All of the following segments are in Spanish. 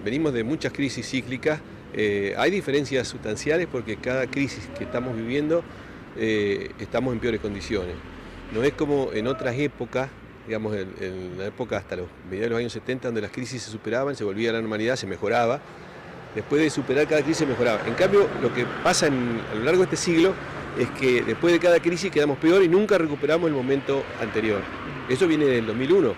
venimos de muchas crisis cíclicas. Hay diferencias sustanciales porque cada crisis que estamos viviendo estamos en peores condiciones. No es como en otras épocas, digamos en la época hasta los mediados de los años 70, donde las crisis se superaban, se volvía a la normalidad, se mejoraba. Después de superar cada crisis se mejoraba. En cambio, lo que pasa a lo largo de este siglo es que después de cada crisis quedamos peor y nunca recuperamos el momento anterior. Eso viene del 2001.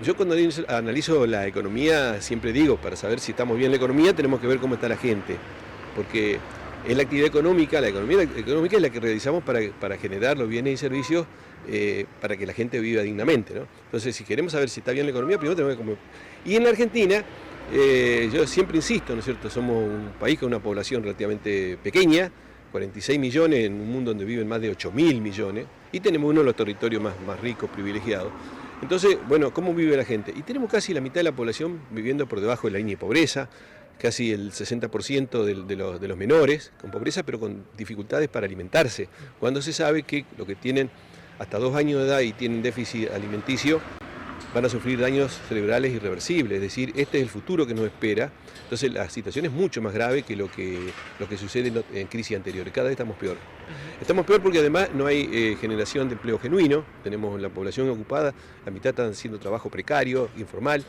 Yo cuando analizo la economía siempre digo, para saber si estamos bien en la economía tenemos que ver cómo está la gente, porque es la actividad económica, la economía económica es la que realizamos para generar los bienes y servicios para que la gente viva dignamente, ¿no? Entonces, si queremos saber si está bien la economía, primero tenemos que comer. Y en la Argentina, yo siempre insisto, ¿no es cierto? Somos un país con una población relativamente pequeña, 46 millones en un mundo donde viven más de 8.000 millones, y tenemos uno de los territorios más ricos, privilegiados. Entonces, bueno, ¿cómo vive la gente? Y tenemos casi la mitad de la población viviendo por debajo de la línea de pobreza, casi el 60% de los menores con pobreza, pero con dificultades para alimentarse, cuando se sabe que los que tienen hasta 2 años de edad y tienen déficit alimenticio van a sufrir daños cerebrales irreversibles, es decir, este es el futuro que nos espera. Entonces la situación es mucho más grave que lo que sucede en crisis anteriores, cada vez estamos peor. Estamos peor porque además no hay generación de empleo genuino, tenemos la población ocupada, la mitad están haciendo trabajo precario, informal.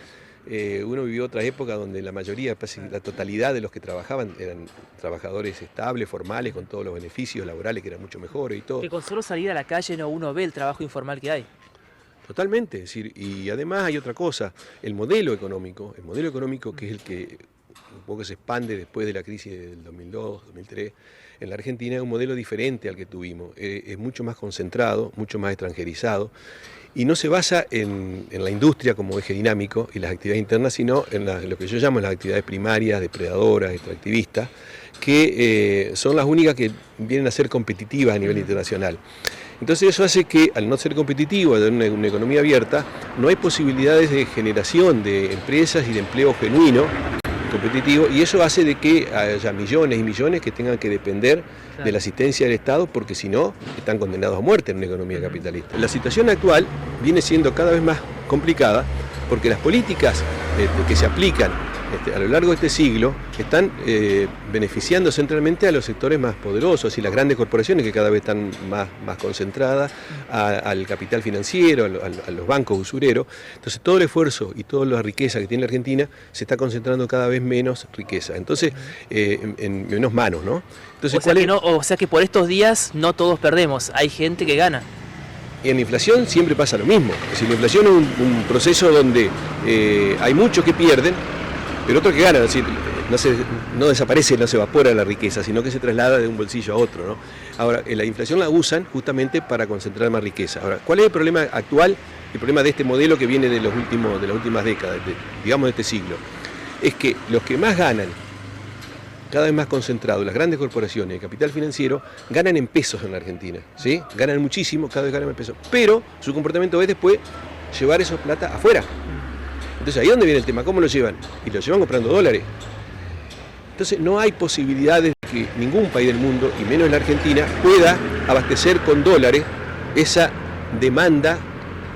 Uno vivió otra época donde la mayoría, casi la totalidad de los que trabajaban eran trabajadores estables, formales, con todos los beneficios laborales que eran mucho mejores y todo. Que con solo salir a la calle no uno ve el trabajo informal que hay. Totalmente, es decir, y además hay otra cosa, el modelo económico que es el que un poco se expande después de la crisis del 2002, 2003, en la Argentina es un modelo diferente al que tuvimos, es mucho más concentrado, mucho más extranjerizado, y no se basa en la industria como eje dinámico y las actividades internas, sino en lo que yo llamo las actividades primarias, depredadoras, extractivistas, que son las únicas que vienen a ser competitivas a nivel internacional. Entonces eso hace que, al no ser competitivo, de una economía abierta, no hay posibilidades de generación de empresas y de empleo genuino, competitivo, y eso hace de que haya millones y millones que tengan que depender de la asistencia del Estado, porque si no, están condenados a muerte en una economía capitalista. La situación actual viene siendo cada vez más complicada, porque las políticas que se aplican a lo largo de este siglo están beneficiando centralmente a los sectores más poderosos y las grandes corporaciones que cada vez están más concentradas, al capital financiero, a los bancos usureros. Entonces todo el esfuerzo y toda la riqueza que tiene la Argentina se está concentrando cada vez menos riqueza, entonces en menos manos, ¿no? Entonces, o sea que por estos días no todos perdemos, hay gente que gana. Y en la inflación siempre pasa lo mismo, es decir, la inflación es un proceso donde hay muchos que pierden, pero otros que ganan, es decir, no desaparece, no se evapora la riqueza, sino que se traslada de un bolsillo a otro, ¿no? Ahora, la inflación la usan justamente para concentrar más riqueza. Ahora, ¿cuál es el problema actual? El problema de este modelo que viene de las últimas décadas, digamos de este siglo, es que los que más ganan, cada vez más concentrados, las grandes corporaciones, el capital financiero, ganan en pesos en la Argentina, ¿sí? Ganan muchísimo, cada vez ganan en pesos, pero su comportamiento es después llevar esa plata afuera. Entonces ahí es donde viene el tema, ¿cómo lo llevan? Y lo llevan comprando dólares. Entonces no hay posibilidades de que ningún país del mundo, y menos la Argentina, pueda abastecer con dólares esa demanda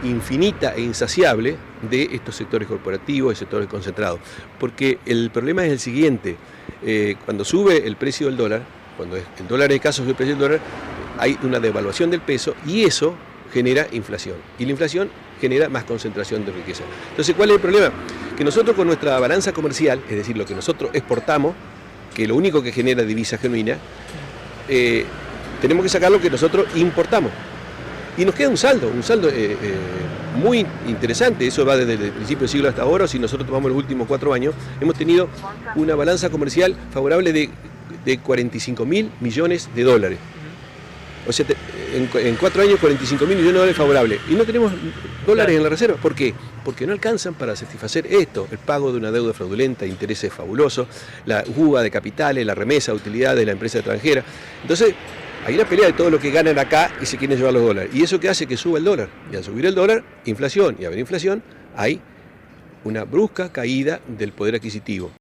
infinita e insaciable de estos sectores corporativos y sectores concentrados. Porque el problema es el siguiente, cuando sube el precio del dólar, cuando el dólar es escaso, sube el precio del dólar, hay una devaluación del peso y eso genera inflación. Y la inflación genera más concentración de riqueza. Entonces, ¿cuál es el problema? Que nosotros con nuestra balanza comercial, es decir, lo que nosotros exportamos, que lo único que genera divisa genuina, tenemos que sacar lo que nosotros importamos. Y nos queda un saldo muy interesante, eso va desde el principio del siglo hasta ahora, o si nosotros tomamos los últimos 4 años, hemos tenido una balanza comercial favorable de 45.000 millones de dólares. O sea, en 4 años 45.000 millones de dólares favorables. Y no tenemos dólares en la reserva. ¿Por qué? Porque no alcanzan para satisfacer esto, el pago de una deuda fraudulenta, intereses fabulosos, la fuga de capitales, la remesa de utilidades de la empresa extranjera. Entonces, hay una pelea de todo lo que ganan acá y se quieren llevar los dólares. Y eso que hace que suba el dólar. Y al subir el dólar, inflación. Y al haber inflación, hay una brusca caída del poder adquisitivo.